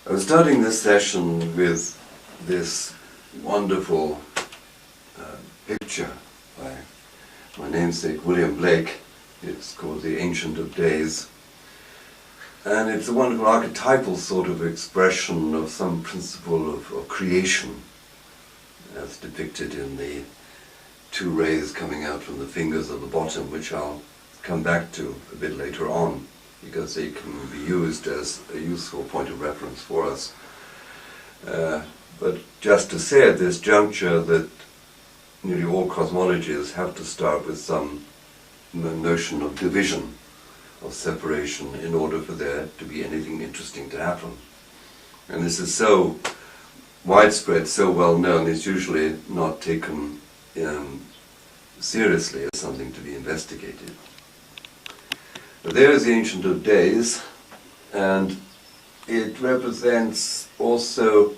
I was starting this session with this wonderful picture by my namesake William Blake. It's called The Ancient of Days. And it's a wonderful archetypal sort of expression of some principle of creation, as depicted in the two rays coming out from the fingers at the bottom, which I'll come back to a bit later on, because they can be used as a useful point of reference for us. But just to say at this juncture that nearly all cosmologies have to start with some notion of division, of separation, in order for there to be anything interesting to happen. And this is so widespread, so well known, it's usually not taken seriously as something to be investigated. But there is the Ancient of Days, and it represents also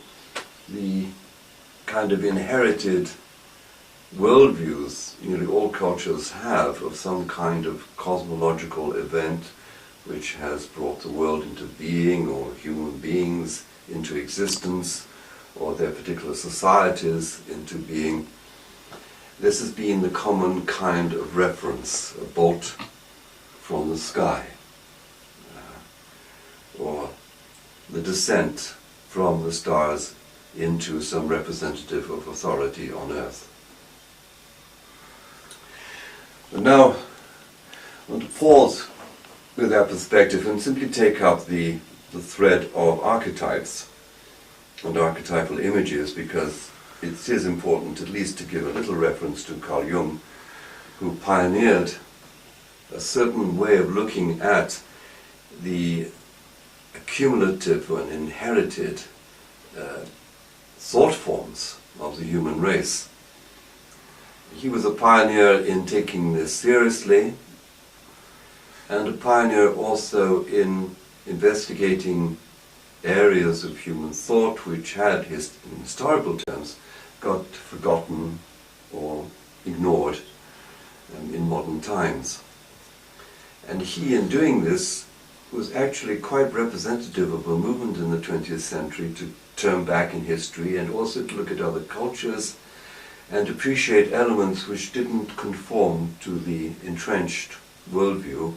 the kind of inherited worldviews nearly all cultures have of some kind of cosmological event which has brought the world into being, or human beings into existence, or their particular societies into being. This has been the common kind of reference, a bolt from the sky, or the descent from the stars into some representative of authority on earth. But now I want to pause with that perspective and simply take up the thread of archetypes and archetypal images, because it is important at least to give a little reference to Carl Jung, who pioneered a certain way of looking at the accumulative and inherited thought forms of the human race. He was a pioneer in taking this seriously, and a pioneer also in investigating areas of human thought which had, in historical terms, got forgotten or ignored in modern times. And he, in doing this, was actually quite representative of a movement in the 20th century to turn back in history and also to look at other cultures and appreciate elements which didn't conform to the entrenched worldview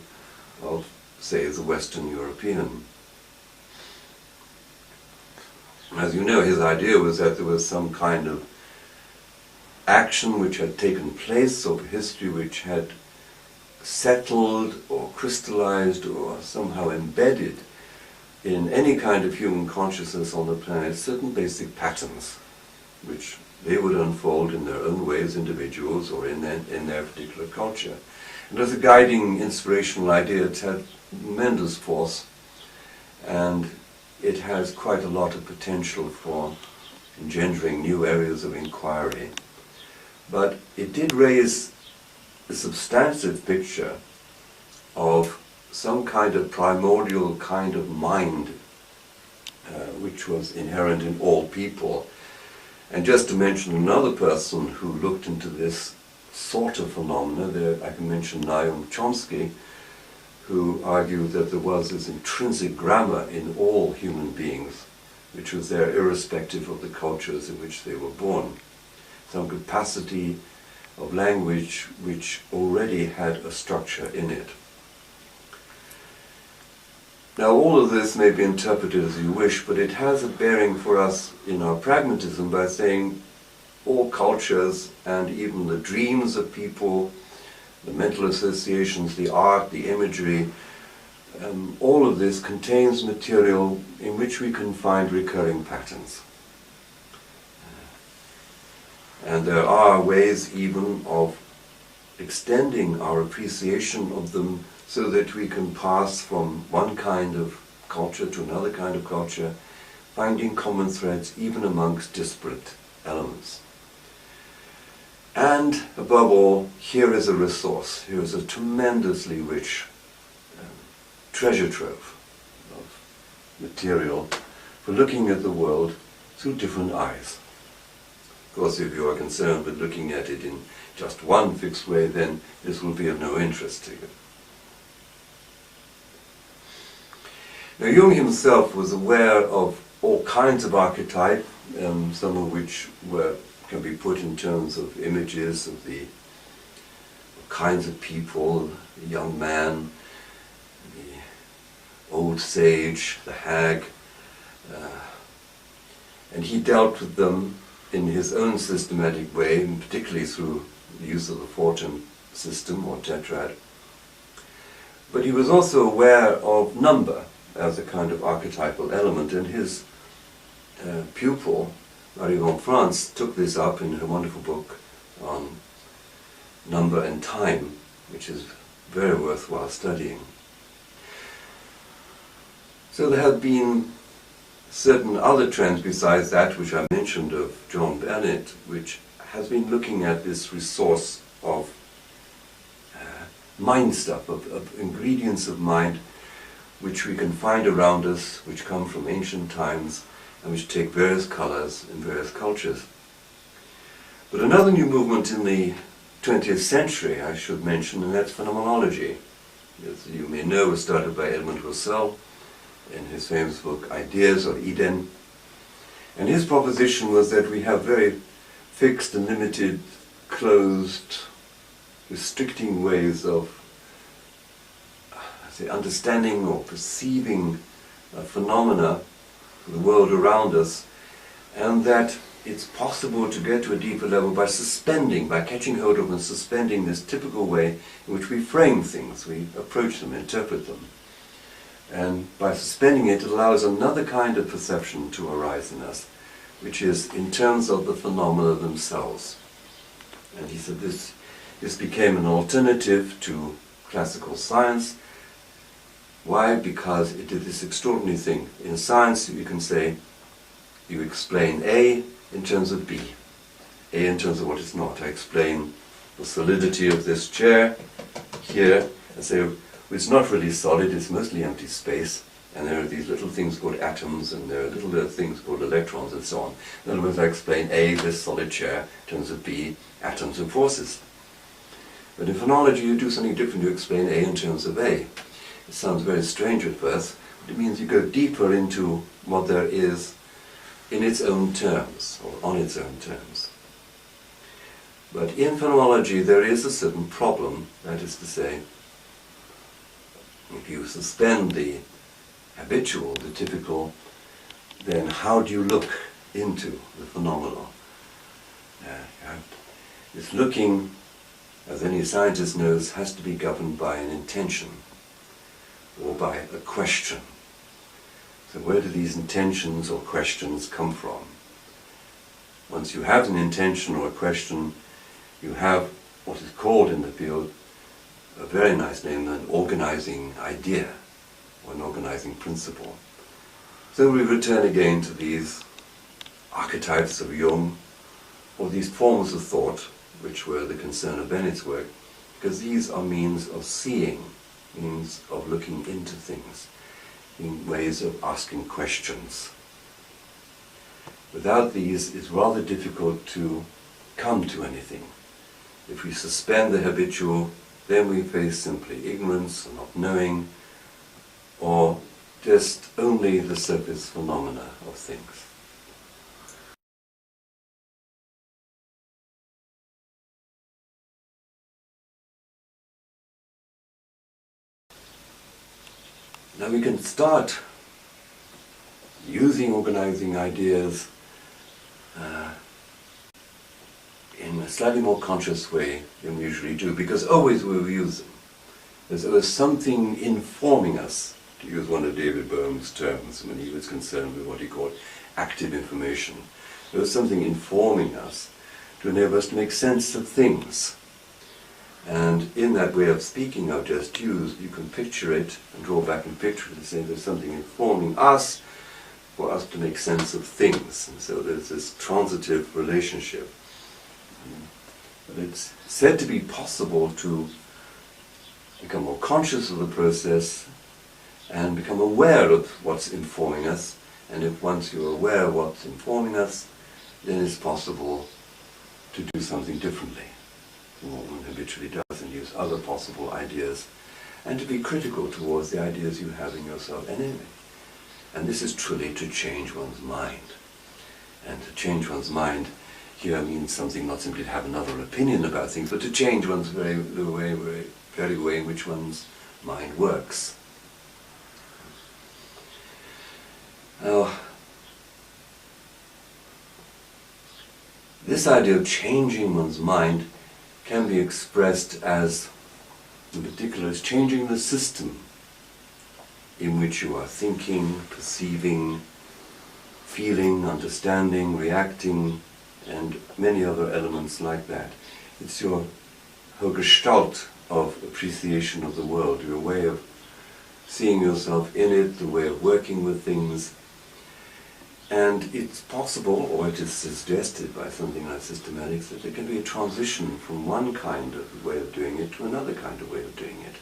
of, say, the Western European. As you know, his idea was that there was some kind of action which had taken place over history, which had settled or crystallized or somehow embedded in any kind of human consciousness on the planet certain basic patterns, which they would unfold in their own way as individuals or in their particular culture. And as a guiding, inspirational idea, it had tremendous force, and it has quite a lot of potential for engendering new areas of inquiry. But it did raise a substantive picture of some kind of primordial kind of mind which was inherent in all people. And just to mention another person who looked into this sort of phenomena, there I can mention Noam Chomsky, who argued that there was this intrinsic grammar in all human beings, which was there irrespective of the cultures in which they were born. Some capacity of language which already had a structure in it. Now, all of this may be interpreted as you wish, but it has a bearing for us in our pragmatism by saying all cultures and even the dreams of people, the mental associations, the art, the imagery, all of this contains material in which we can find recurring patterns. And there are ways even of extending our appreciation of them so that we can pass from one kind of culture to another kind of culture, finding common threads even amongst disparate elements. And above all, here is a resource, here is a tremendously rich treasure trove of material for looking at the world through different eyes. Of course, if you are concerned with looking at it in just one fixed way, then this will be of no interest to you. Now, Jung himself was aware of all kinds of archetype, some of which can be put in terms of images of the kinds of people, the young man, the old sage, the hag, and he dealt with them in his own systematic way, and particularly through the use of the fortune system or tetrad. But he was also aware of number as a kind of archetypal element, and his pupil, Marie von France, took this up in her wonderful book on number and time, which is very worthwhile studying. So there have been certain other trends besides that which I mentioned of John Bennett, which has been looking at this resource of mind stuff, of ingredients of mind which we can find around us, which come from ancient times and which take various colors in various cultures. But another new movement in the 20th century I should mention, and that's phenomenology. As you may know, was started by Edmund Husserl in his famous book Ideas of Eden. And his proposition was that we have very fixed and limited, closed, restricting ways of understanding or perceiving phenomena, the world around us, and that it's possible to get to a deeper level by suspending, by catching hold of and suspending this typical way in which we frame things, we approach them, interpret them. And by suspending it, it allows another kind of perception to arise in us, which is in terms of the phenomena themselves. And he said this became an alternative to classical science. Why? Because it did this extraordinary thing. In science, you can say, you explain A in terms of B, A in terms of what it's not. I explain the solidity of this chair here, and say, it's not really solid, it's mostly empty space, and there are these little things called atoms, and there are little things called electrons, and so on. In other words, I explain A, this solid chair, in terms of B, atoms and forces. But in phenology, you do something different. You explain A in terms of A. It sounds very strange at first, but it means you go deeper into what there is in its own terms, or on its own terms. But in phenomenology, there is a certain problem, that is to say, if you suspend the habitual, the typical, then how do you look into the phenomenon? This looking, as any scientist knows, has to be governed by an intention, or by a question. So where do these intentions or questions come from? Once you have an intention or a question, you have what is called in the field a very nice name, an organizing idea, or an organizing principle. So we return again to these archetypes of Jung, or these forms of thought, which were the concern of Bennett's work, because these are means of seeing, means of looking into things, in ways of asking questions. Without these, it's rather difficult to come to anything. If we suspend the habitual, then we face simply ignorance, or not knowing, or just only the surface phenomena of things. Now we can start using organizing ideas in a slightly more conscious way than we usually do, because always we will use them. There's something informing us, to use one of David Bohm's terms when he was concerned with what he called active information. There was something informing us to enable us to make sense of things. And in that way of speaking I've just used, you can picture it and draw back and picture it and say there's something informing us for us to make sense of things. And so there's this transitive relationship. But it's said to be possible to become more conscious of the process and become aware of what's informing us. And if once you're aware of what's informing us, then it's possible to do something differently from what one habitually does and use other possible ideas, and to be critical towards the ideas you have in yourself anyway. And this is truly to change one's mind. And to change one's mind here means something not simply to have another opinion about things, but to change one's very way in which one's mind works. Now, this idea of changing one's mind can be expressed as, in particular, as changing the system in which you are thinking, perceiving, feeling, understanding, reacting, and many other elements like that. It's your whole gestalt of appreciation of the world, your way of seeing yourself in it, the way of working with things. And it's possible, or it is suggested by something like systematics, that there can be a transition from one kind of way of doing it to another kind of way of doing it.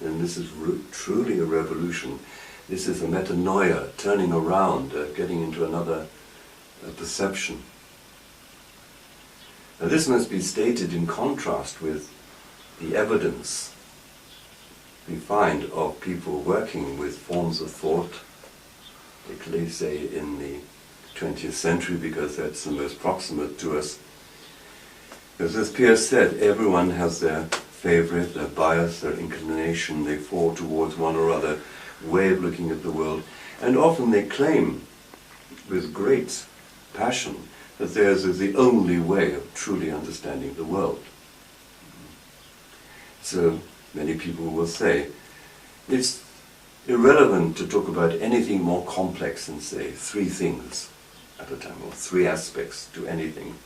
And this is truly a revolution. This is a metanoia, turning around, getting into another perception. Now this must be stated in contrast with the evidence we find of people working with forms of thought, particularly say in the 20th century, because that's the most proximate to us. Because as Pierce said, everyone has their favorite, their bias, their inclination, they fall towards one or other way of looking at the world, and often they claim with great passion that theirs is the only way of truly understanding the world. So many people will say, it's irrelevant to talk about anything more complex than, say, 3 things at a time, or 3 aspects to anything,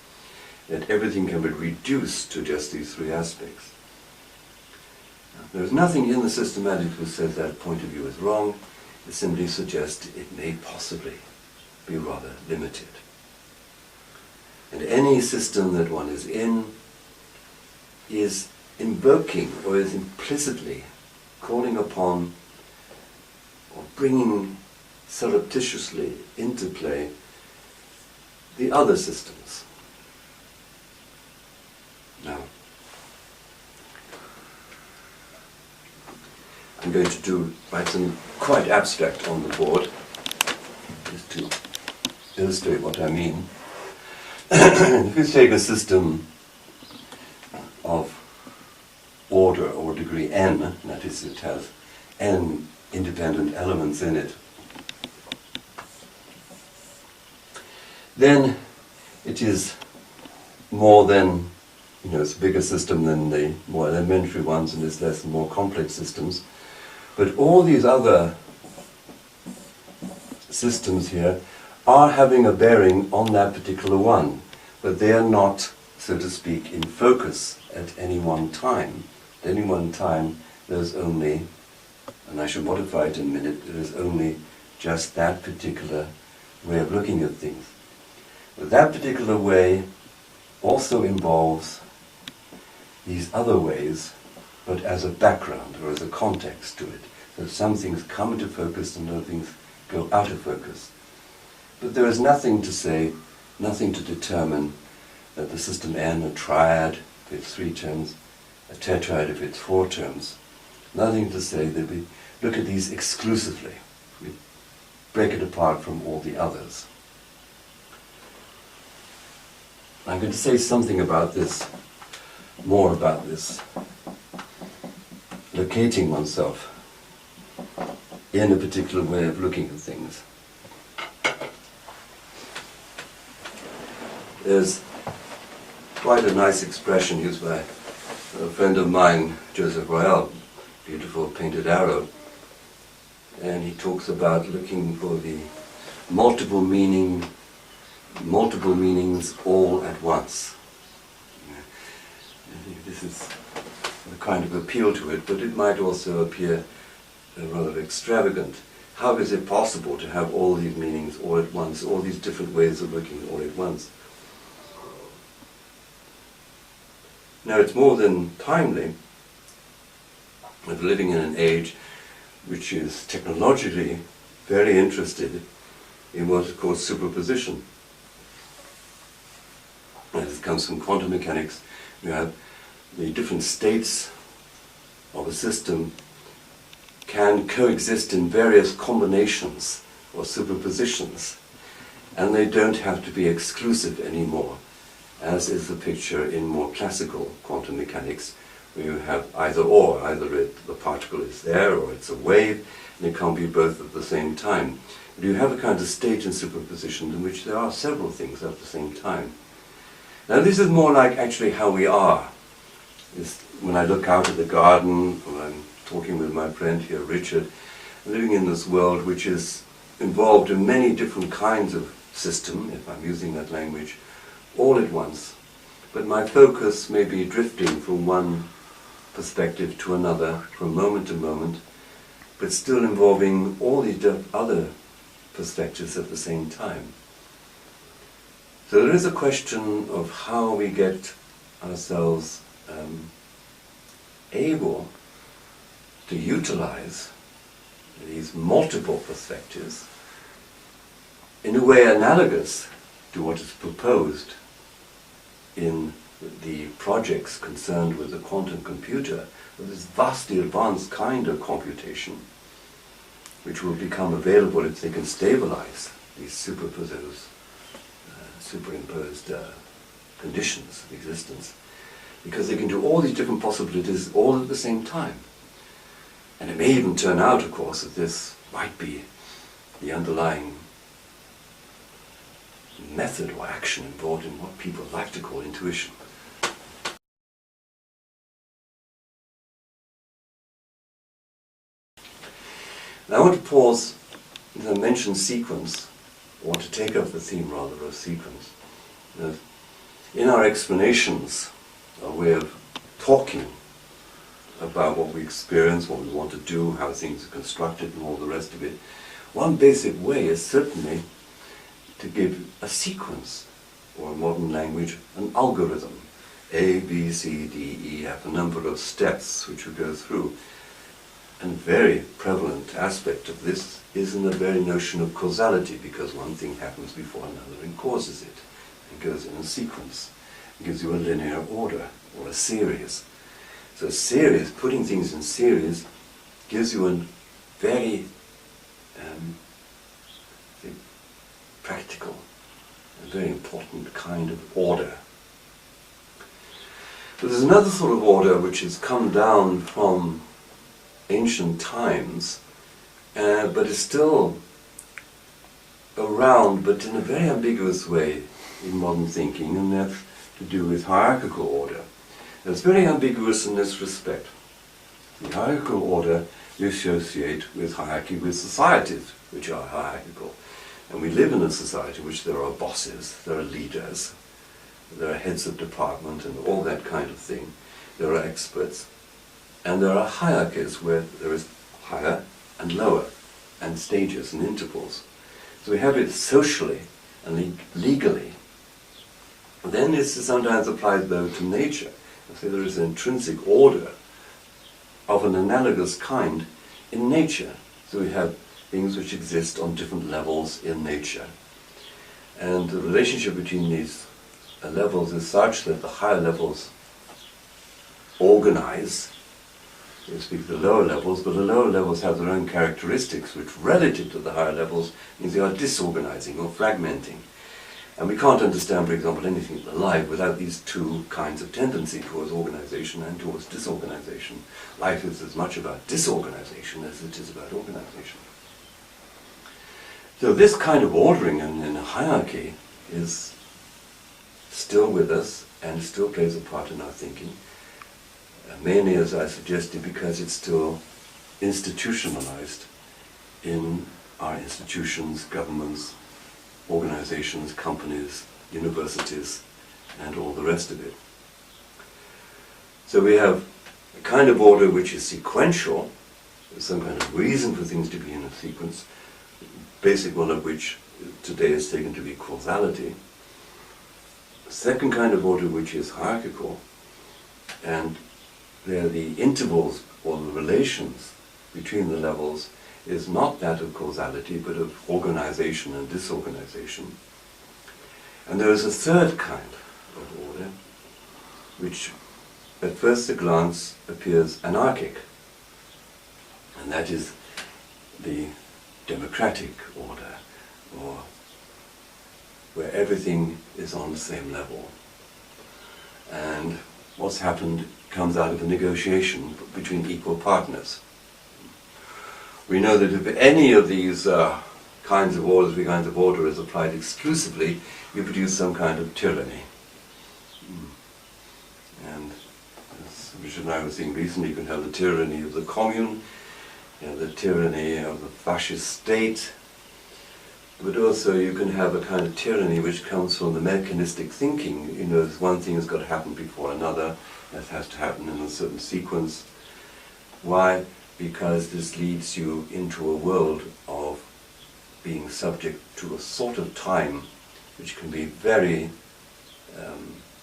that everything can be reduced to just these 3 aspects. There's nothing in the systematics which says that point of view is wrong. It simply suggests it may possibly be rather limited. And any system that one is in is invoking or is implicitly calling upon or bringing surreptitiously into play the other systems. Now, I'm going to write some quite abstract on the board, just to illustrate what I mean. If you take a system of order or degree n, that is, it has n independent elements in it, then it is more than, it's a bigger system than the more elementary ones, and it's less and more complex systems. But all these other systems here are having a bearing on that particular one, but they are not, so to speak, in focus at any one time. At any one time there's only, and I shall modify it in a minute, there is only just that particular way of looking at things. But that particular way also involves these other ways, but as a background or as a context to it. So some things come into focus and other things go out of focus. But there is nothing to say, nothing to determine that the system N, a triad if it's 3 terms, a tetrad if it's 4 terms, nothing to say that we look at these exclusively. We break it apart from all the others. I'm going to say something about this, more about this, locating oneself in a particular way of looking at things. There's quite a nice expression used by a friend of mine, Joseph Royal, beautiful painted arrow, and he talks about looking for the multiple meanings all at once. I think this is a kind of appeal to it, but it might also appear rather extravagant. How is it possible to have all these meanings all at once, all these different ways of looking all at once? Now, it's more than timely of living in an age which is technologically very interested in what is called superposition. And it comes from quantum mechanics. You have the different states of a system can coexist in various combinations or superpositions, and they don't have to be exclusive anymore, as is the picture in more classical quantum mechanics, where you have either or, either the particle is there or it's a wave, and it can't be both at the same time. But you have a kind of state in superposition in which there are several things at the same time. Now this is more like actually how we are. When I look out at the garden, when I'm talking with my friend here, Richard, living in this world which is involved in many different kinds of system, if I'm using that language, all at once. But my focus may be drifting from one perspective to another, from moment to moment, but still involving all the other perspectives at the same time. So there is a question of how we get ourselves able to utilize these multiple perspectives in a way analogous to what is proposed in the projects concerned with the quantum computer, this vastly advanced kind of computation which will become available if they can stabilize these superimposed conditions of existence, because they can do all these different possibilities all at the same time. And it may even turn out, of course, that this might be the underlying method or action involved in what people like to call intuition. Now I want to pause and mention sequence, or to take up the theme rather of sequence. In our explanations, our way of talking about what we experience, what we want to do, how things are constructed and all the rest of it, one basic way is certainly to give a sequence, or in modern language, an algorithm. A, B, C, D, E, F, a number of steps which we go through. And a very prevalent aspect of this is in the very notion of causality, because one thing happens before another and causes it. It goes in a sequence. It gives you a linear order, or a series. So a series, putting things in series, gives you a very practical, a very important kind of order. But there's another sort of order which has come down from ancient times, but is still around, but in a very ambiguous way in modern thinking, and that's to do with hierarchical order. And it's very ambiguous in this respect. The hierarchical order we associate with hierarchy with societies which are hierarchical. And we live in a society in which there are bosses, there are leaders, there are heads of department and all that kind of thing. There are experts. And there are hierarchies where there is higher and lower, and stages and intervals. So we have it socially and legally. Then this is sometimes applied though to nature. So there is an intrinsic order of an analogous kind in nature. So we have things which exist on different levels in nature. And the relationship between these levels is such that the higher levels organize, so to speak, the lower levels, but the lower levels have their own characteristics which, relative to the higher levels, means they are disorganizing or fragmenting. And we can't understand, for example, anything alive without these two kinds of tendency towards organization and towards disorganization. Life is as much about disorganization as it is about organization. So this kind of ordering in a hierarchy is still with us and still plays a part in our thinking. Mainly, as I suggested, because it's still institutionalized in our institutions, governments, organizations, companies, universities, and all the rest of it. So we have a kind of order which is sequential, with some kind of reason for things to be in a sequence, basic one of which today is taken to be causality. A second kind of order which is hierarchical, and there the intervals or the relations between the levels is not that of causality but of organization and disorganization. And there is a third kind of order which at first glance appears anarchic, and that is the democratic order, or where everything is on the same level. And what's happened comes out of a negotiation between equal partners. We know that if any of these kinds of order is applied exclusively, you produce some kind of tyranny. And as Richard and I were seeing recently, you can have the tyranny of the commune, the tyranny of the fascist state, but also you can have a kind of tyranny which comes from the mechanistic thinking. You know, one thing has got to happen before another, that has to happen in a certain sequence. Why? Because this leads you into a world of being subject to a sort of time which can be very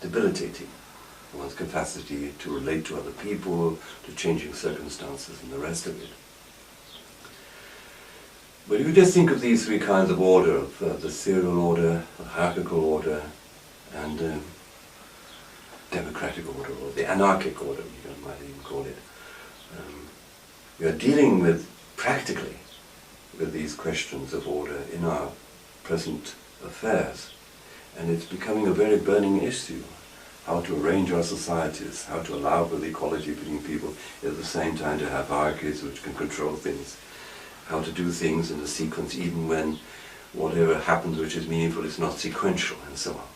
debilitating. One's capacity to relate to other people, to changing circumstances and the rest of it. But if you just think of these three kinds of order, of the serial order, the hierarchical order, and democratic order, or the anarchic order, you might even call it, we are dealing with, practically, with these questions of order in our present affairs. And it's becoming a very burning issue. How to arrange our societies, how to allow for the equality between people, at the same time to have hierarchies which can control things. How to do things in a sequence even when whatever happens which is meaningful is not sequential, and so on.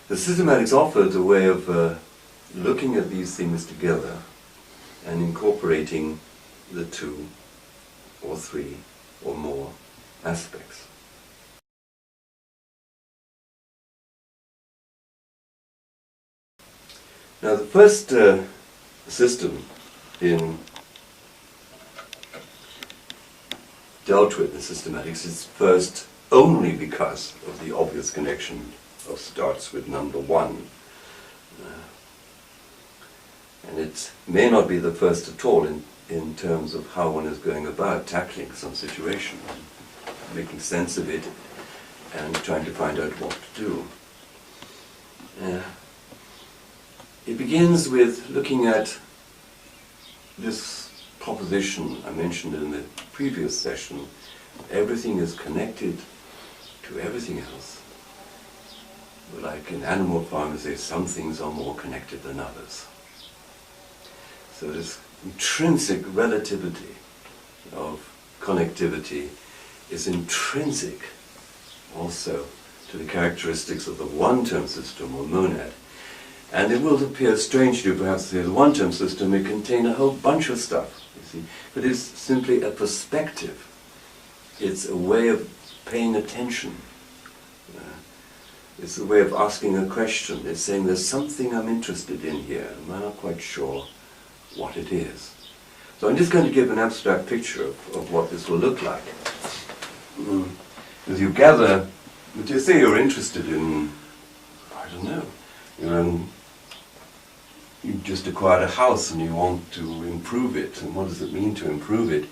The systematics offers a way of looking at these things together and incorporating the two or three or more aspects. Now the first system dealt with in systematics is first only because of the obvious connection of starts with number one. And it may not be the first at all in terms of how one is going about tackling some situation, making sense of it and trying to find out what to do. It begins with looking at this proposition I mentioned in the previous session. Everything is connected to everything else. Like in animal farm, they say some things are more connected than others. So this intrinsic relativity of connectivity is intrinsic also to the characteristics of the one-term system or monad. And it will appear strange to you perhaps to say the one-term system may contain a whole bunch of stuff, you see, but it's simply a perspective. It's a way of paying attention. It's a way of asking a question. It's saying there's something I'm interested in here, and I'm not quite sure what it is. So I'm just going to give an abstract picture of what this will look like. As you gather, you say you're interested in, I don't know, you just acquired a house and you want to improve it, and what does it mean to improve it?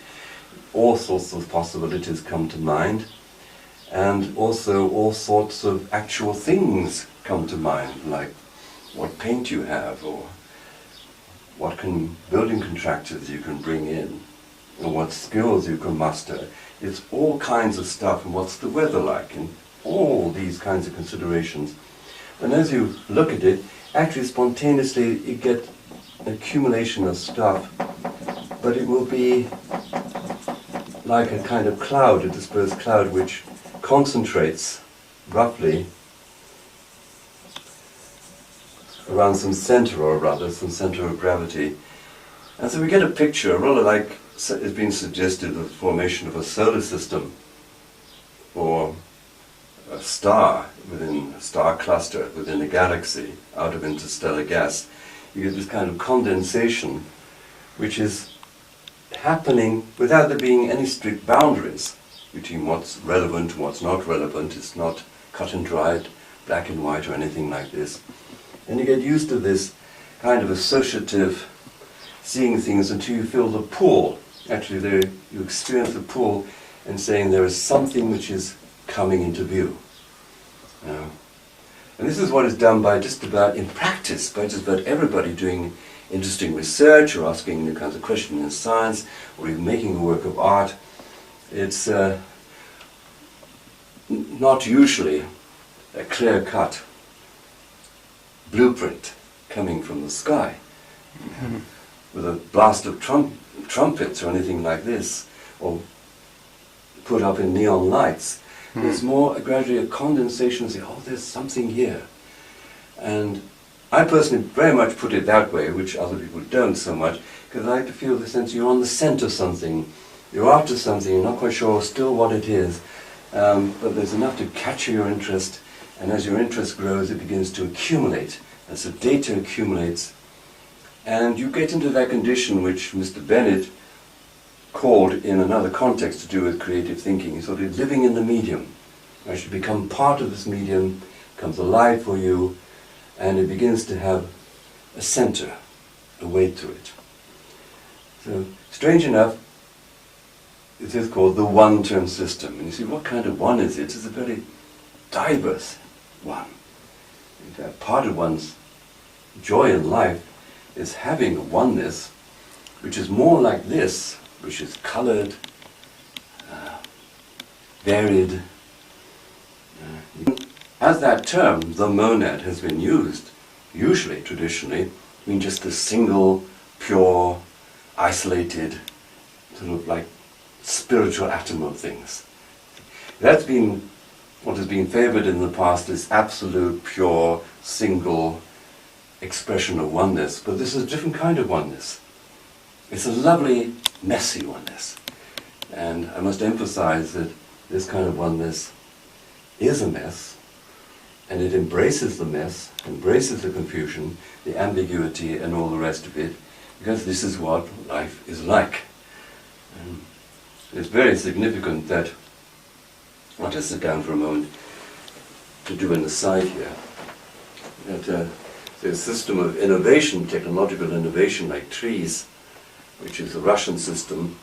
All sorts of possibilities come to mind, and also all sorts of actual things come to mind, like what paint you have, or what building contractors you can bring in, or what skills you can muster. It's all kinds of stuff, and what's the weather like, and all these kinds of considerations. And as you look at it, actually spontaneously you get an accumulation of stuff, but it will be like a kind of cloud, a dispersed cloud, which concentrates roughly around some center, or rather some center of gravity. And so we get a picture, rather like it's been suggested, of the formation of a solar system, or a star within a star cluster within a galaxy out of interstellar gas. You get this kind of condensation which is happening without there being any strict boundaries between what's relevant and what's not relevant. It's not cut and dried, black and white or anything like this. And you get used to this kind of associative seeing things until you feel the pull. Actually you experience the pull and saying there is something which is coming into view. And this is what is done by just about, in practice, by just about everybody doing interesting research or asking new kinds of questions in science or even making a work of art. It's not usually a clear-cut blueprint coming from the sky with a blast of trumpets or anything like this, or put up in neon lights. There's more gradually a condensation and say, oh, there's something here. And I personally very much put it that way, which other people don't so much, because I like to feel the sense you're on the scent of something, you're after something, you're not quite sure still what it is, but there's enough to capture your interest, and as your interest grows it begins to accumulate. As the data accumulates, and you get into that condition which Mr. Bennett called in another context to do with creative thinking. He's sort of living in the medium. You actually become part of this medium, becomes alive for you, and it begins to have a center, a weight to it. So, strange enough, it is called the one-term system. And you see, what kind of one is it? It's a very diverse one. In fact, part of one's joy in life is having a oneness which is more like this, which is colored, varied. As that term, the monad, has been used, usually, traditionally, mean just a single, pure, isolated, sort of like spiritual atom of things. That's been what has been favored in the past, is absolute, pure, single expression of oneness. But this is a different kind of oneness. It's a lovely, messy oneness. And I must emphasize that this kind of oneness is a mess, and it embraces the mess, embraces the confusion, the ambiguity, and all the rest of it, because this is what life is like. And it's very significant that, I'll just sit down for a moment to do an aside here, that the system of innovation, technological innovation like trees, which is a Russian system,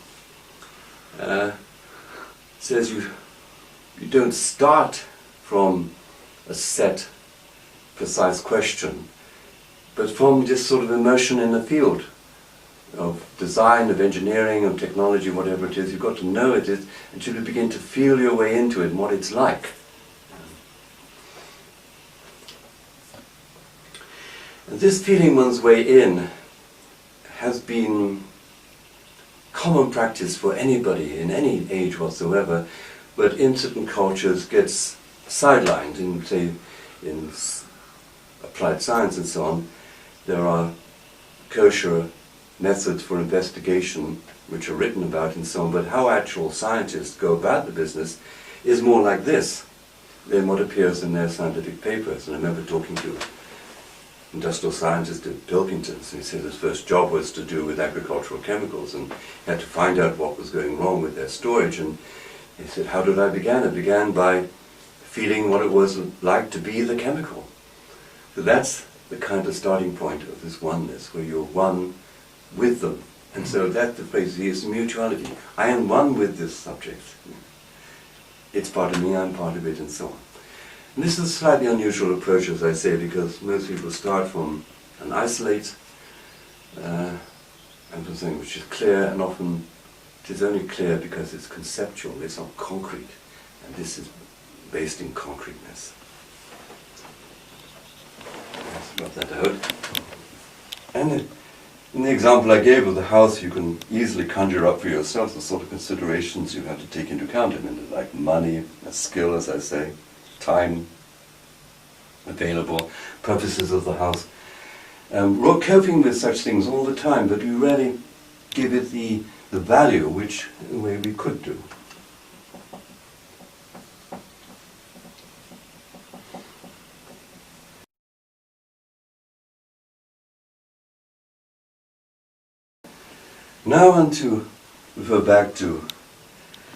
says you don't start from a set, precise question, but from just sort of immersion in the field of design, of engineering, of technology, whatever it is. You've got to know it is until you begin to feel your way into it and what it's like. And this feeling one's way in has been common practice for anybody in any age whatsoever, but in certain cultures gets sidelined. In, say, in applied science and so on, there are kosher methods for investigation which are written about and so on, but how actual scientists go about the business is more like this than what appears in their scientific papers. And I remember talking to industrial scientist at Pilkington's, and he said his first job was to do with agricultural chemicals, and he had to find out what was going wrong with their storage. And he said, how did I begin? I began by feeling what it was like to be the chemical. So that's the kind of starting point of this oneness, where you're one with them. And so that's the phrase, is mutuality. I am one with this subject. It's part of me, I'm part of it, and so on. And this is a slightly unusual approach, as I say, because most people start from an isolate and from something which is clear, and often it is only clear because it's conceptual, it's not concrete, and this is based in concreteness. Let's rub that out. And in the example I gave of the house, you can easily conjure up for yourself the sort of considerations you have to take into account. I mean, like money, skill, as I say, time available, purposes of the house. We're coping with such things all the time, but we rarely give it the value which, in a way, we could do. Now I want to refer back to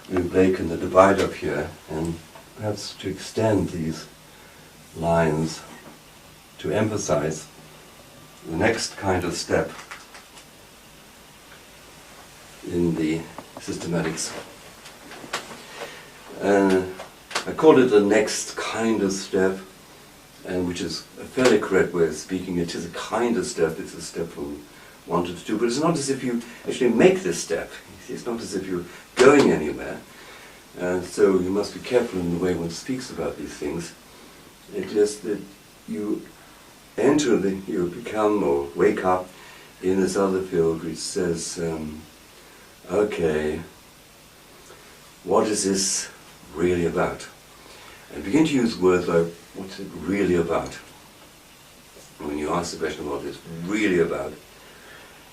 Blake and the divide up here, and perhaps to extend these lines to emphasize the next kind of step in the systematics. I call it the next kind of step, and which is a fairly correct way of speaking. It is a kind of step, it's a step from 1 to 2, but it's not as if you actually make this step. It's not as if you're going anywhere. And so you must be careful in the way one speaks about these things. It's just that you you become or wake up in this other field which says, okay, what is this really about? And begin to use words like, what's it really about? When you ask the question, what it's really about,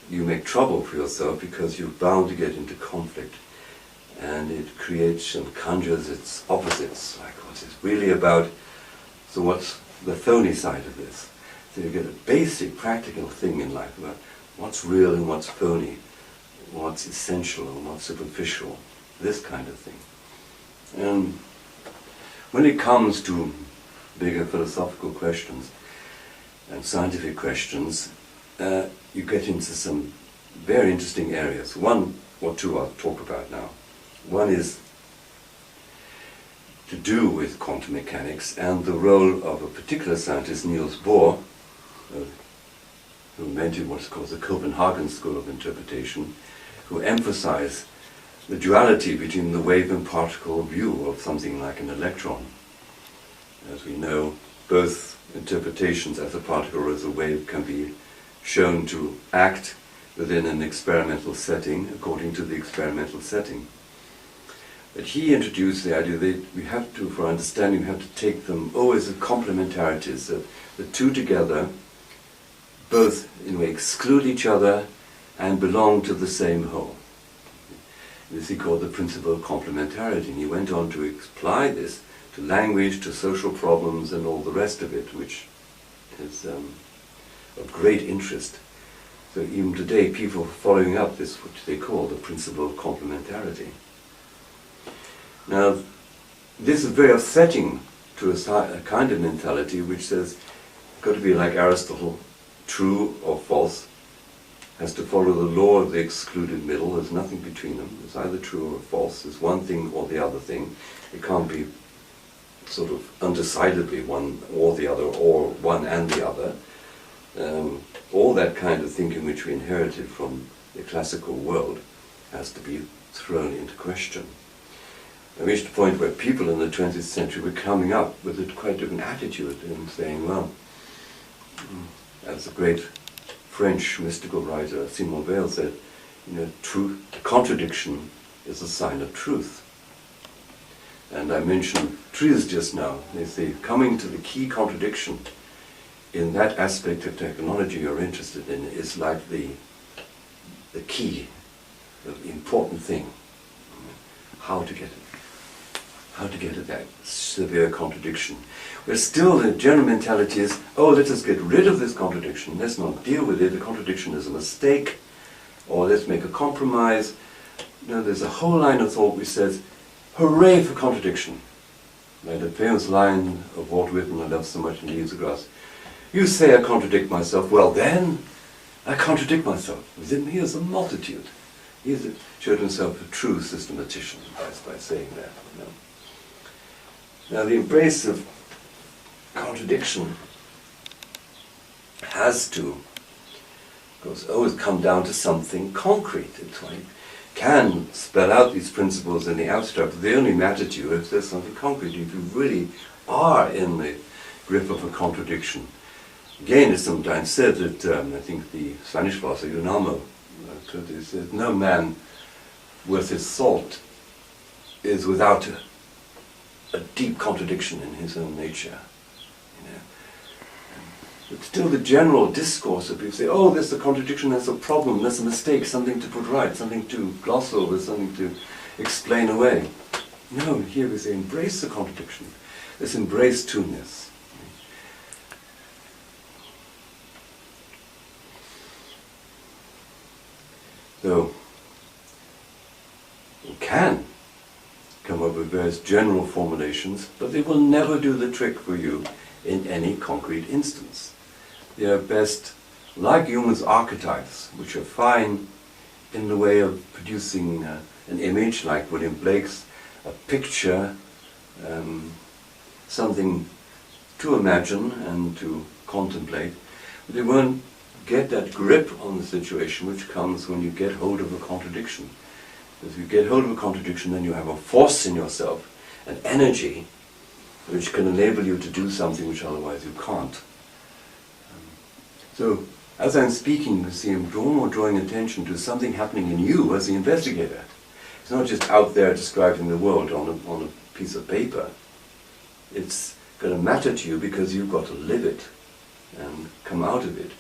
you make trouble for yourself because you're bound to get into conflict. And it creates and conjures its opposites, like what's it really about? So what's the phony side of this? So you get a basic practical thing in life about what's real and what's phony, what's essential and what's superficial, this kind of thing. And when it comes to bigger philosophical questions and scientific questions, you get into some very interesting areas. One or two I'll talk about now. One is to do with quantum mechanics and the role of a particular scientist, Niels Bohr, who invented what's called the Copenhagen School of Interpretation, who emphasized the duality between the wave and particle view of something like an electron. As we know, both interpretations as a particle or as a wave can be shown to act within an experimental setting, according to the experimental setting. But he introduced the idea that we have to, for understanding, we have to take them always as complementarities, that the two together both in a way exclude each other and belong to the same whole. This he called the principle of complementarity, and he went on to apply this to language, to social problems and all the rest of it, which is of great interest. So even today people are following up this, what they call the principle of complementarity. Now, this is very upsetting to a kind of mentality which says, it's got to be like Aristotle, true or false, has to follow the law of the excluded middle. There's nothing between them. It's either true or false. It's one thing or the other thing. It can't be sort of undecidedly one or the other, or one and the other. All that kind of thinking which we inherited from the classical world has to be thrown into question. I reached a point where people in the 20th century were coming up with a quite different attitude and saying, well, as the great French mystical writer Simone Weil said, truth, contradiction is a sign of truth. And I mentioned trees just now. They say coming to the key contradiction in that aspect of technology you're interested in is like the key, the important thing. How to get it. How to get at that severe contradiction. Where still the general mentality is, oh, let us get rid of this contradiction, let's not deal with it, the contradiction is a mistake, or let's make a compromise. There's a whole line of thought which says, hooray for contradiction. Like the famous line of Walt Whitman I love so much in Leaves of Grass. You say I contradict myself, well then, I contradict myself. Within me is a multitude. He showed himself a true systematician by saying that. Now the embrace of contradiction has to, of course, always come down to something concrete. It's why you can spell out these principles in the abstract, but they only matter to you if there's something concrete. If you really are in the grip of a contradiction. Again, it's sometimes said that, I think the Spanish philosopher Unamo said, no man worth his salt is without a deep contradiction in his own nature. But still the general discourse of people say, oh, there's a contradiction, there's a problem, there's a mistake, something to put right, something to gloss over, something to explain away. No, here we say embrace the contradiction. Let's embrace two-ness. So, you can come up with various general formulations, but they will never do the trick for you in any concrete instance. They are best, like humans, archetypes, which are fine in the way of producing an image, like William Blake's, a picture, something to imagine and to contemplate, but they won't get that grip on the situation which comes when you get hold of a contradiction. If you get hold of a contradiction, then you have a force in yourself, an energy, which can enable you to do something which otherwise you can't. So, as I'm speaking, you see, I'm drawing attention to something happening in you as the investigator. It's not just out there describing the world on a piece of paper. It's going to matter to you because you've got to live it and come out of it.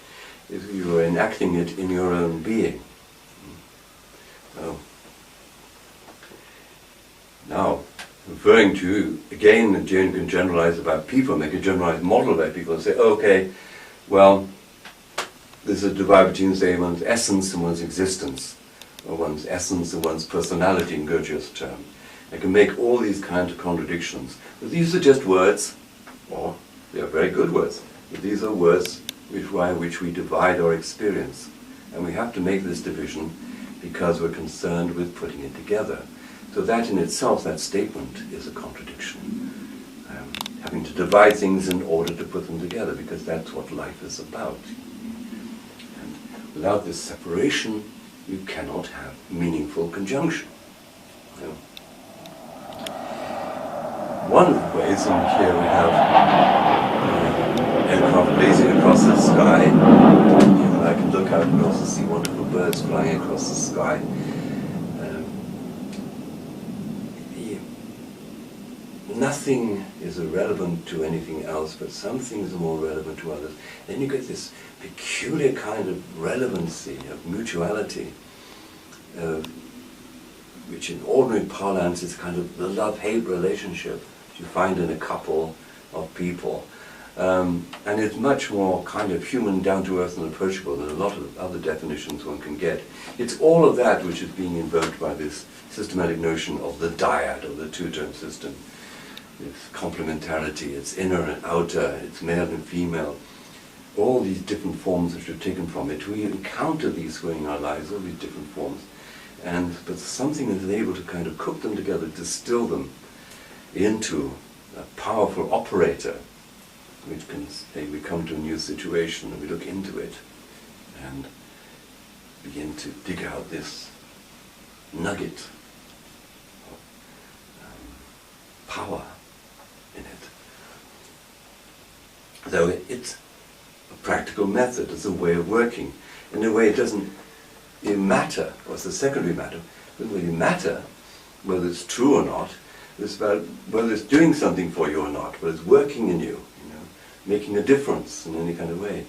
If you are enacting it in your own being. So, now, referring to, again, Jane can generalize about people, make a generalized model about people and say, okay, well, there's a divide between, say, one's essence and one's existence, or one's essence and one's personality in Gurdjieff's term. I can make all these kinds of contradictions. But these are just words, or they are very good words, but these are words by which we divide our experience. And we have to make this division because we're concerned with putting it together. So that in itself, that statement, is a contradiction. Having to divide things in order to put them together, because that's what life is about. And without this separation, you cannot have meaningful conjunction. You know? One of the ways, and here we have aircraft blazing across the sky, and I can look out and also see wonderful birds flying across the sky. Nothing is irrelevant to anything else, but some things are more relevant to others. Then you get this peculiar kind of relevancy, of mutuality, which in ordinary parlance is kind of the love-hate relationship you find in a couple of people. And it's much more kind of human, down-to-earth and approachable than a lot of other definitions one can get. It's all of that which is being invoked by this systematic notion of the dyad, of the two-tone system. It's complementarity, it's inner and outer, it's male and female. All these different forms which are taken from it. We encounter these in our lives, all these different forms. But something is able to kind of cook them together, distill them into a powerful operator, which can say we come to a new situation and we look into it and begin to dig out this nugget of power in it. Though it's a practical method, it's a way of working. In a way it doesn't matter, or it's a secondary matter. It doesn't really matter whether it's true or not. It's about whether it's doing something for you or not, whether it's working in you, making a difference in any kind of way.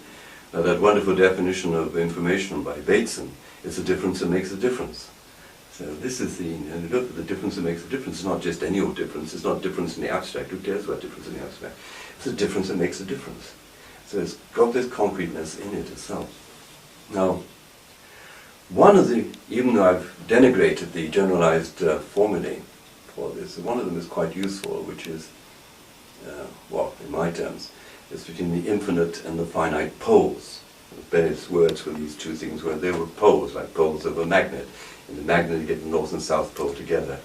That wonderful definition of information by Bateson, it's a difference that makes a difference. So this is look at the difference that makes a difference. It's not just any old difference, it's not difference in the abstract. Who cares about difference in the abstract? It's a difference that makes a difference. So it's got this concreteness in it itself. Now, even though I've denigrated the generalized formulae for this, one of them is quite useful, which is, well, in my terms, it's between the infinite and the finite poles. Various words for these two things where they were poles, like poles of a magnet. In the magnet you get the north and south pole together.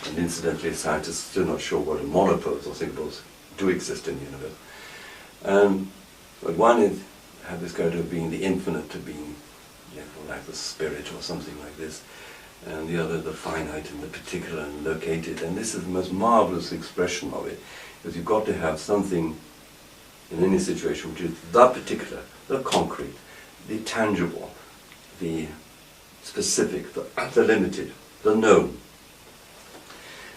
And incidentally, scientists are still not sure what a monopoles or singpoles do exist in the universe. But one is have this kind of being the infinite to being like the spirit or something like this, and the other the finite and the particular and located. And this is the most marvelous expression of it, because you've got to have something in any situation which is the particular, the concrete, the tangible, the specific, the limited, the known.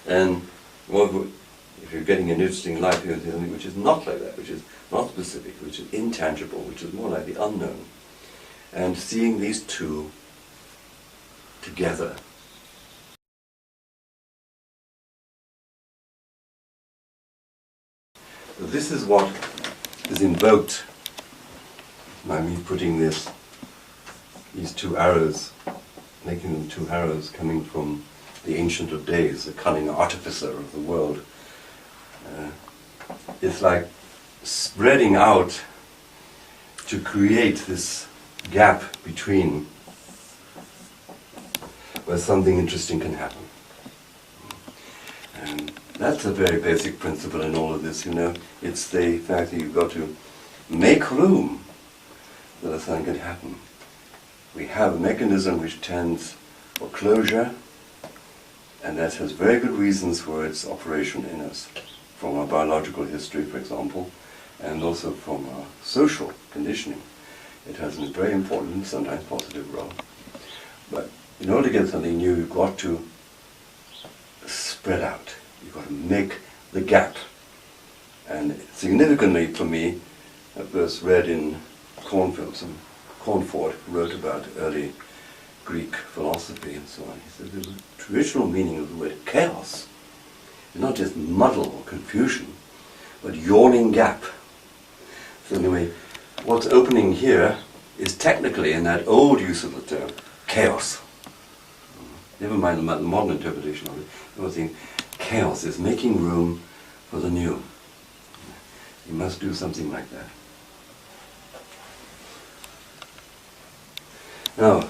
And if you're getting an interesting life, you're going to something which is not like that, which is not specific, which is intangible, which is more like the unknown. And seeing these two together. So this is what is invoked by me putting these two arrows, making them two arrows coming from the Ancient of Days, the cunning artificer of the world. It's like spreading out to create this gap between where something interesting can happen. And that's a very basic principle in all of this, It's the fact that you've got to make room that something can happen. We have a mechanism which tends for closure, And that has very good reasons for its operation in us, from our biological history, for example, and also from our social conditioning. It has a very important, sometimes positive role. But in order to get something new, you've got to spread out. You've got to make the gap. And significantly for me, I first read in Cornford wrote about early Greek philosophy and so on. He said the traditional meaning of the word chaos is not just muddle or confusion, but yawning gap. So anyway, what's opening here is technically, in that old use of the term, chaos. Never mind the modern interpretation of it. I was thinking, chaos is making room for the new. You must do something like that. Now,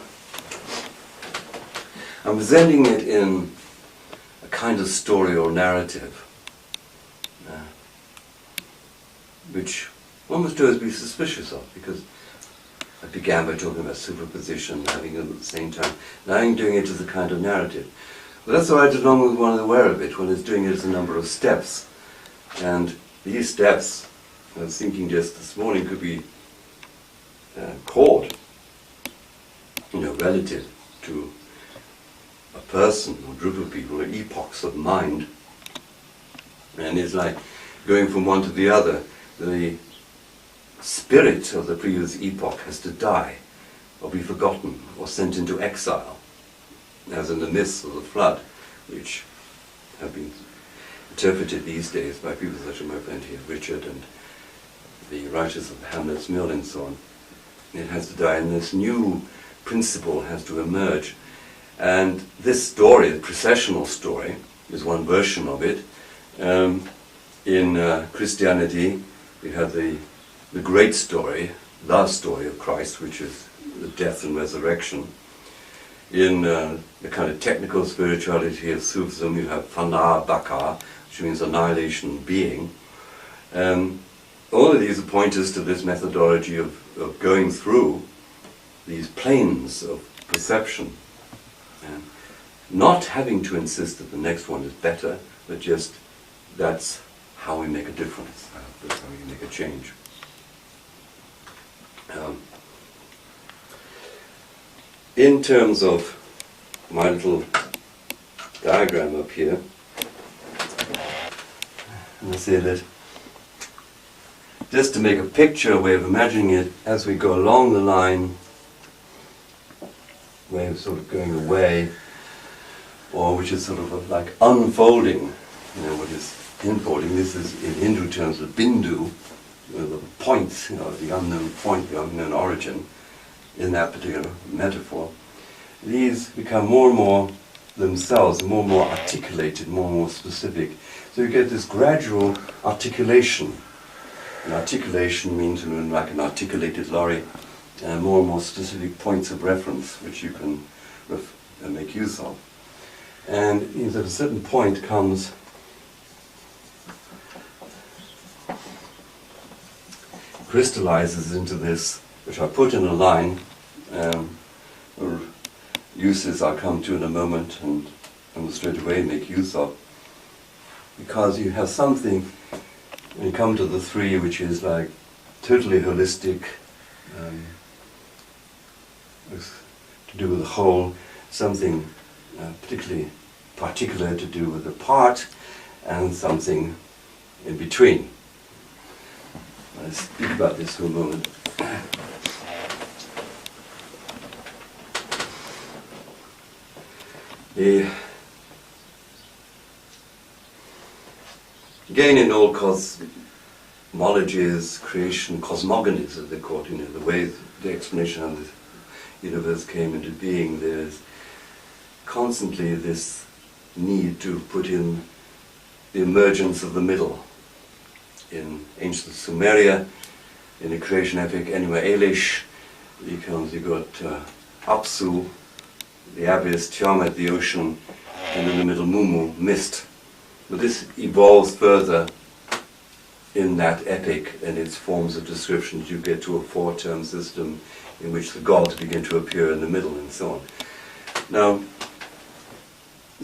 I'm presenting it in a kind of story or narrative, which one must always be suspicious of, because I began by talking about superposition, having it at the same time. Now I'm doing it as a kind of narrative. But that's all right as long as one is aware of it. One is doing it as a number of steps. And these steps, I was thinking just this morning, could be called, relative to a person or group of people, or epochs of mind. And it's like going from one to the other. The spirit of the previous epoch has to die, or be forgotten, or sent into exile, as in the myths of the flood, which have been interpreted these days by people such as my friend here, Richard, and the writers of Hamlet's Mill and so on. It has to die, and this new principle has to emerge. And this story, the processional story, is one version of it. In Christianity, we have the great story, the story of Christ, which is the death and resurrection. In the kind of technical spirituality of Sufism, you have Fana Baka, which means annihilation being. All of these are pointers to this methodology of going through these planes of perception, and not having to insist that the next one is better, but just that's how we make a difference, that's how we make a change. In terms of my little diagram up here, I'll say that just to make a picture, a way of imagining it, as we go along the line, way of sort of going away, or which is sort of like unfolding, what is unfolding. This is in Hindu terms the bindu, the point, the unknown point, the unknown origin, in that particular metaphor. These become more and more themselves, more and more articulated, more and more specific. So you get this gradual articulation. And articulation means, like an articulated lorry, more and more specific points of reference which you can make use of. And at a certain point comes crystallizes into this, which I put in a line, or uses I'll come to in a moment and will straight away make use of, because you have something, when you come to the three, which is like totally holistic, to do with the whole, something particularly particular to do with the part, and something in between. I'll speak about this for a moment. Again, in all cosmologies, creation, cosmogonies as they're called, the way the explanation of the universe came into being, there's constantly this need to put in the emergence of the middle. In ancient Sumeria, in the creation epic Enuma Elish, you got Apsu, the abyss, Tiamat, the ocean, and in the middle Mumu, mist. But this evolves further in that epic and its forms of descriptions. You get to a four-term system in which the gods begin to appear in the middle and so on. Now,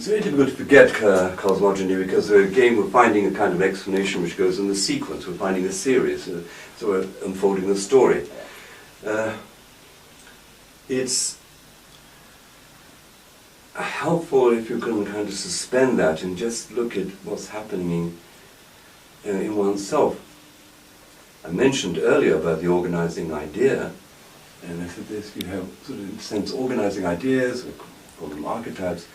It's very difficult to forget cosmogony because again we're finding a kind of explanation which goes in the sequence. We're finding a series, so we're unfolding the story. It's helpful if you can kind of suspend that and just look at what's happening in oneself. I mentioned earlier about the organizing idea, and I said this, you have sort of in a sense organizing ideas, we call them archetypes,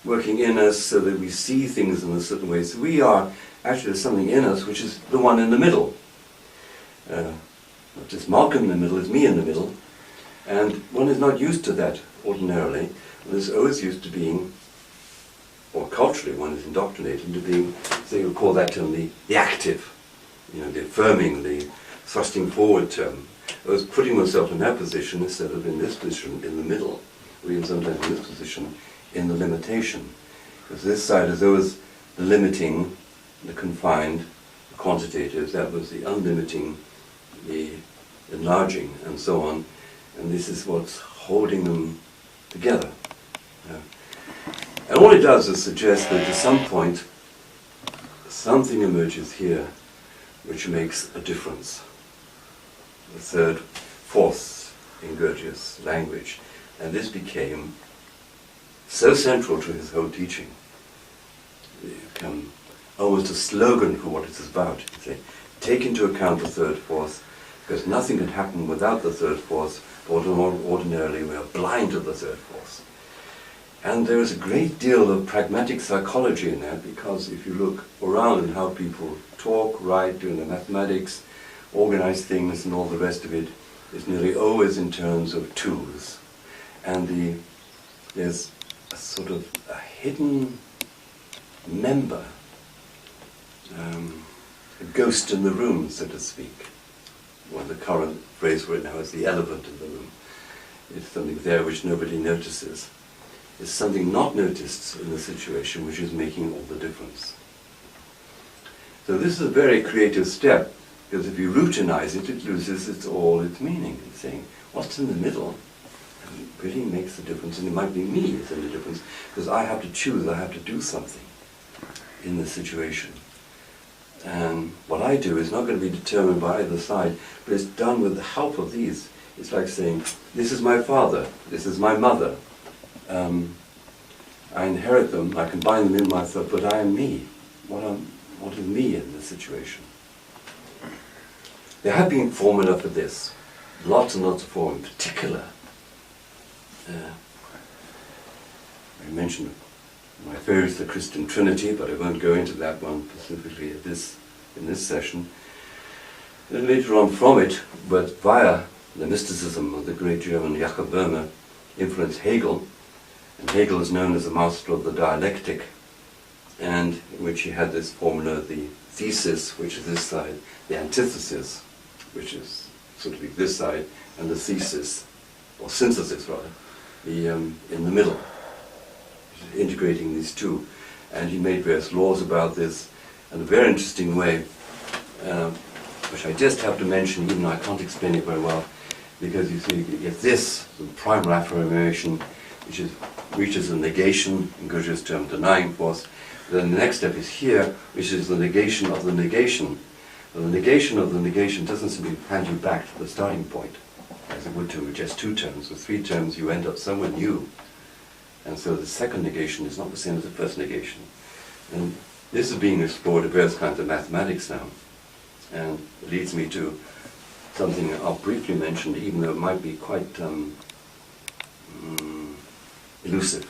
working in us so that we see things in a certain way. So we are, actually there's something in us which is the one in the middle. Not just Malcolm in the middle, it's me in the middle. And one is not used to that ordinarily. One is always used to being, or culturally one is indoctrinated into being, so you would call that term the active, you know, the affirming, the thrusting forward term. I was putting myself in that position instead of in this position in the middle, or even sometimes in this position in the limitation. Because this side is always the limiting, the confined, the quantitative, that was the unlimiting, the enlarging, and so on. And this is what's holding them together. And all it does is suggest that at some point something emerges here which makes a difference. The third force in Gurdjieff's language. And this became so central to his whole teaching. It became almost a slogan for what it's about. Say, take into account the third force, because nothing can happen without the third force. Ordinarily we are blind to the third force. And there is a great deal of pragmatic psychology in that, because if you look around at how people talk, write, do their mathematics, organize things and all the rest of it, it's nearly always in terms of twos. And there's a sort of a hidden member, a ghost in the room, so to speak. Well, the current phrase for it now is the elephant in the room. It's something there which nobody notices. It's something not noticed in the situation which is making all the difference. So this is a very creative step, because if you routinize it, it loses all its meaning. It's saying, what's in the middle really makes a difference, and it might be me that's in the difference, because I have to choose, I have to do something in the situation. And what I do is not going to be determined by either side, but it's done with the help of these. It's like saying, this is my father, this is my mother. I inherit them, I combine them in myself, but I am me. What is me in this situation? There have been formula for this, lots and lots of formula, in particular. I mentioned my favorite is the Christian Trinity, but I won't go into that one specifically in this session. And later on from it, but via the mysticism of the great German Jakob Böhme, influenced Hegel, and Hegel is known as the master of the dialectic, and in which he had this formula, the thesis, which is this side, the antithesis, which is sort of this side, and the thesis, or synthesis rather, in the middle, integrating these two. And he made various laws about this in a very interesting way, which I just have to mention, even though I can't explain it very well, because you see, you get this, the primal affirmation, which reaches a negation, in Gurdjieff's term, denying force. Then the next step is here, which is the negation of the negation. But the negation of the negation doesn't simply hand you back to the starting point, as it would do with just two terms. With three terms, you end up somewhere new. And so the second negation is not the same as the first negation. And this is being explored in various kinds of mathematics now. And it leads me to something I'll briefly mention, even though it might be quite elusive,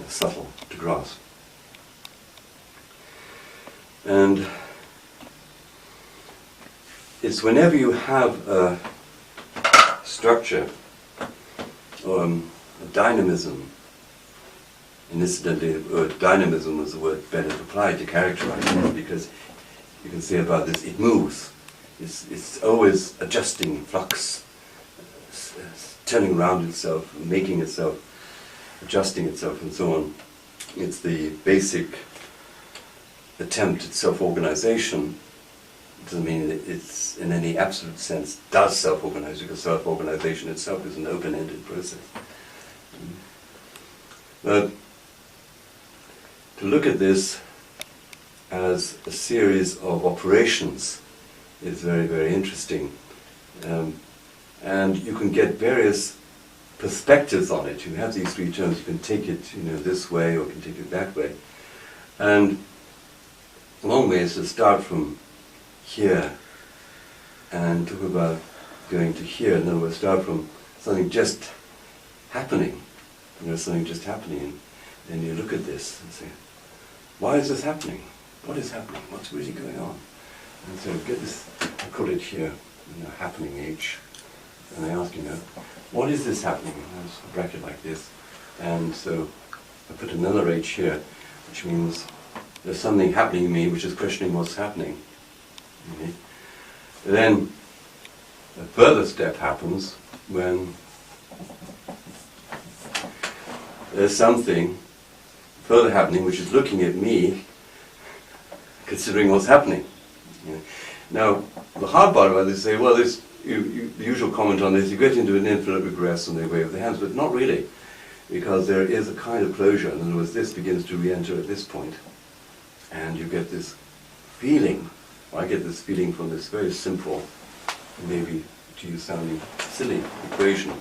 subtle to grasp. And it's whenever you have a structure or a dynamism, and incidentally the word dynamism was the word better applied to characterize it, because you can say about this, it moves. It's always adjusting, flux, turning around itself, making itself, adjusting itself, and so on. It's the basic attempt at self-organization. It doesn't mean that it's in any absolute sense does self-organize, because self-organization itself is an open-ended process. But to look at this as a series of operations is very, very interesting. And you can get various perspectives on it. You have these three terms, you can take it this way or you can take it that way. And one way is to start from here and talk about going to here, and then we'll start from something just happening. Something just happening, and then you look at this and say, why is this happening? What is happening? What's really going on? And so get this, I call it here, happening H, and I ask what is this happening? And there's a bracket like this, and so I put another H here, which means there's something happening in me which is questioning what's happening. Okay. Then a further step happens when there's something further happening which is looking at me, considering what's happening. Yeah. Now, the hard part about this is say, well, this, the usual comment on this, you get into an infinite regress and they wave the hands, but not really, because there is a kind of closure. In other words, this begins to re-enter at this point, and you get this feeling, or I get this feeling from this very simple, maybe to you sounding silly equation,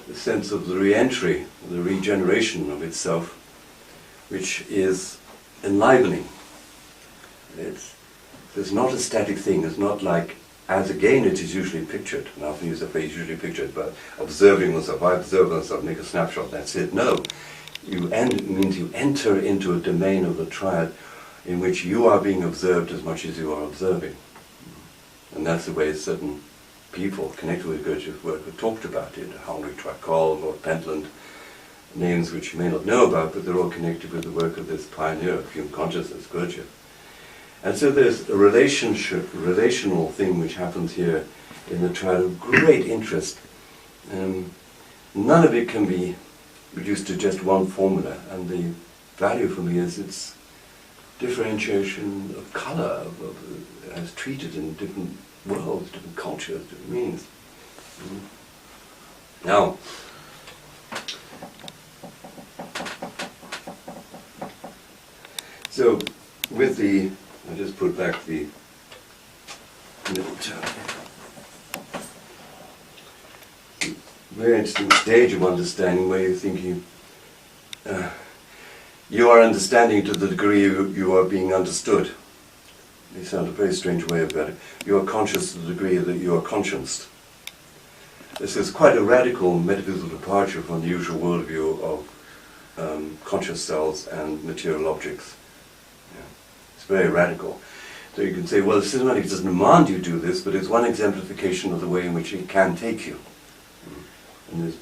the sense of the re-entry, the regeneration of itself, which is enlivening. It's not a static thing. It's not like, as again it is usually pictured, and I often use the phrase usually pictured, but observing oneself, I observe myself, make a snapshot, that's it. No, it means you enter into a domain of the triad in which you are being observed as much as you are observing. And that's the way certain people connected with Gurdjieff's work have talked about it. Heinrich Trakol, Lord Pentland, names which you may not know about, but they're all connected with the work of this pioneer of human consciousness, Gurdjieff. And so there's a relational thing which happens here in the triad of great interest. None of it can be reduced to just one formula, and the value for me is its differentiation of colour, as treated in different worlds, different cultures, different meanings. Now, so with the, I just put back the middle term. Very interesting stage of understanding where you think you are understanding to the degree you are being understood. It sounds a very strange way of that. You are conscious to the degree that you are conscienced. This is quite a radical metaphysical departure from the usual worldview of conscious cells and material objects. Yeah. It's very radical. So you can say, well, the systematic doesn't demand you do this, but it's one exemplification of the way in which it can take you. And there's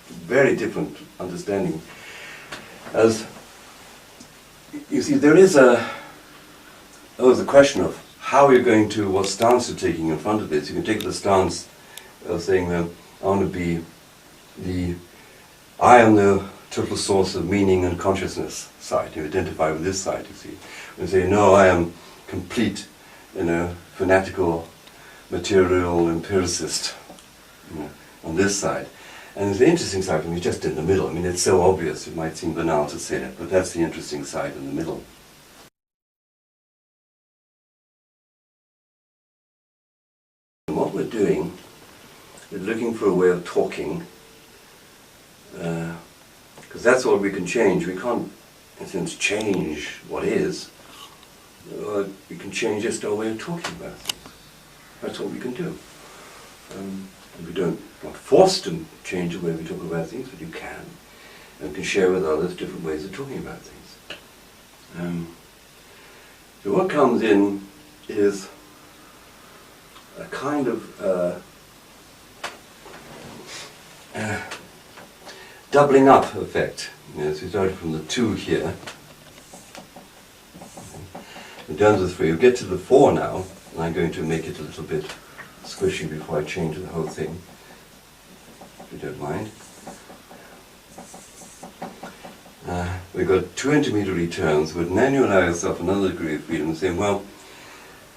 very different understanding. As you see, there is the question of how you're going to, what stance you're taking in front of this. You can take the stance of saying that I want to be I am the total source of meaning and consciousness side. You identify with this side, you see. And say, no, I am complete, fanatical, material empiricist, on this side. And there's the interesting side for me just in the middle. I mean, it's so obvious, it might seem banal to say that, but that's the interesting side in the middle. And what we're doing is looking for a way of talking, because that's all we can change. We can't, in a sense, change what is. We can change just our way of talking about things. That's what we can do. We not forced to change the way we talk about things, but you can. And can share with others different ways of talking about things. So what comes in is a kind of doubling up effect. So we started from the 2 here. We're down to the 3. We'll get to the 4 now, and I'm going to make it a little bit squishy before I change the whole thing, if you don't mind. We've got 2 intermediary terms, but then you allow yourself another degree of freedom and say, well,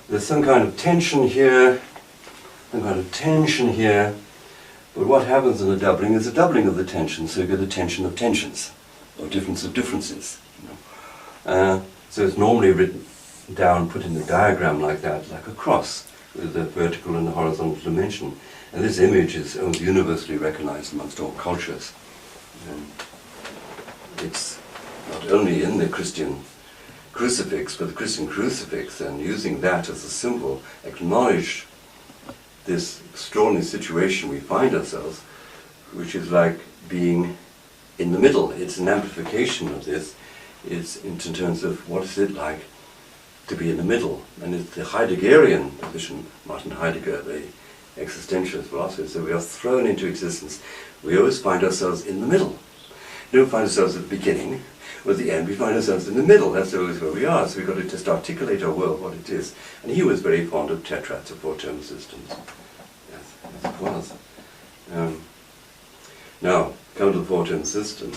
there's some kind of tension here, some kind of tension here, but what happens in the doubling is a doubling of the tension, so you get a tension of tensions, or difference of differences. So it's normally written down, put in a diagram like that, like a cross, with a vertical and a horizontal dimension. And this image is universally recognized amongst all cultures. And it's not only in the Christian crucifix, but the Christian crucifix, and using that as a symbol, acknowledge this extraordinary situation we find ourselves, which is like being in the middle. It's an amplification of this. It's in terms of what is it like to be in the middle. And it's the Heideggerian position, Martin Heidegger, the existentialist philosopher, so we are thrown into existence. We always find ourselves in the middle. We don't find ourselves at the beginning or at the end, we find ourselves in the middle. That's always where we are, so we've got to just articulate our world, what it is. And he was very fond of tetrads, of four-term systems. Yes, it was. Now, come to the four-term system.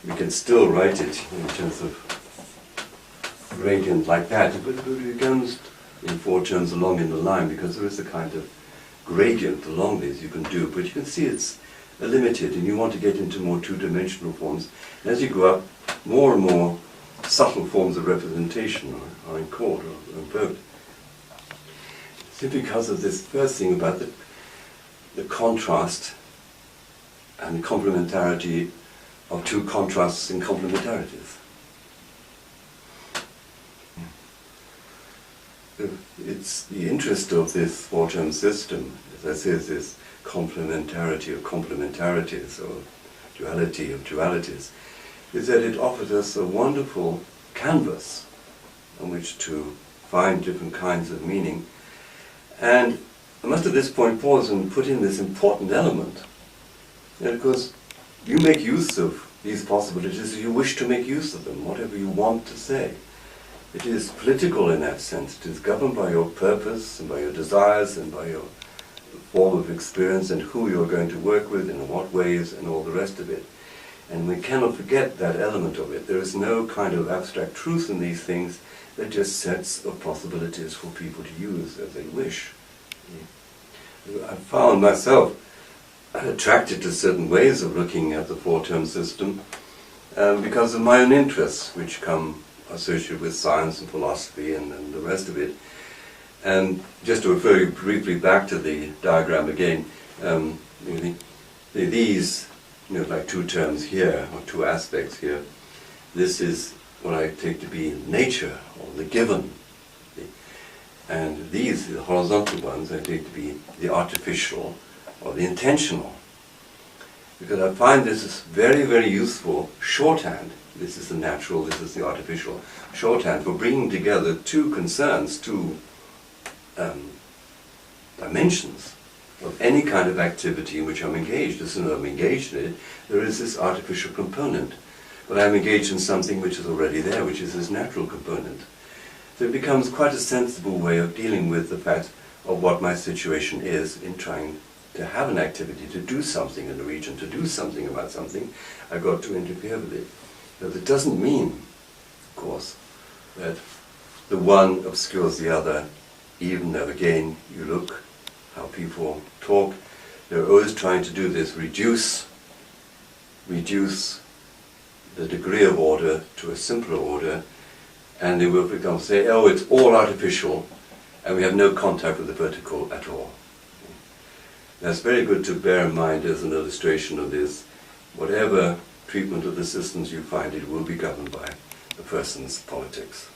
We can still write it in terms of gradient like that, but it becomes in four terms along in the line, because there is a kind of gradient along these you can do, but you can see it's limited, and you want to get into more two-dimensional forms. And as you go up, more and more subtle forms of representation are in court or invoked. Simply because of this first thing about the contrast and the complementarity of two contrasts and complementarities. It's the interest of this four-term system, as I say, is this complementarity of complementarities, or duality of dualities, is that it offers us a wonderful canvas on which to find different kinds of meaning. And I must at this point pause and put in this important element. And of course, you make use of these possibilities as you wish to make use of them, whatever you want to say. It is political in that sense. It is governed by your purpose and by your desires and by your form of experience and who you're going to work with and in what ways and all the rest of it. And we cannot forget that element of it. There is no kind of abstract truth in these things. They're just sets of possibilities for people to use as they wish. I found myself attracted to certain ways of looking at the four-term system because of my own interests, which come associated with science and philosophy and the rest of it. And just to refer you briefly back to the diagram again, these, like two terms here, or two aspects here, this is what I take to be nature, or the given. And these, the horizontal ones, I take to be the artificial, or the intentional. Because I find this is very, very useful shorthand. This is the natural, this is the artificial. Shorthand for bringing together two concerns, two dimensions of any kind of activity in which I'm engaged. As soon as I'm engaged in it, there is this artificial component. But I'm engaged in something which is already there, which is this natural component. So it becomes quite a sensible way of dealing with the fact of what my situation is in trying to have an activity, to do something in the region, to do something about something. I've got to interfere with it. But it doesn't mean, of course, that the one obscures the other, even though, again, you look how people talk. They're always trying to do this, reduce the degree of order to a simpler order, and they will, for example, say, oh, it's all artificial, and we have no contact with the vertical at all. That's very good to bear in mind as an illustration of this. Whatever treatment of the systems you find, it will be governed by the person's politics.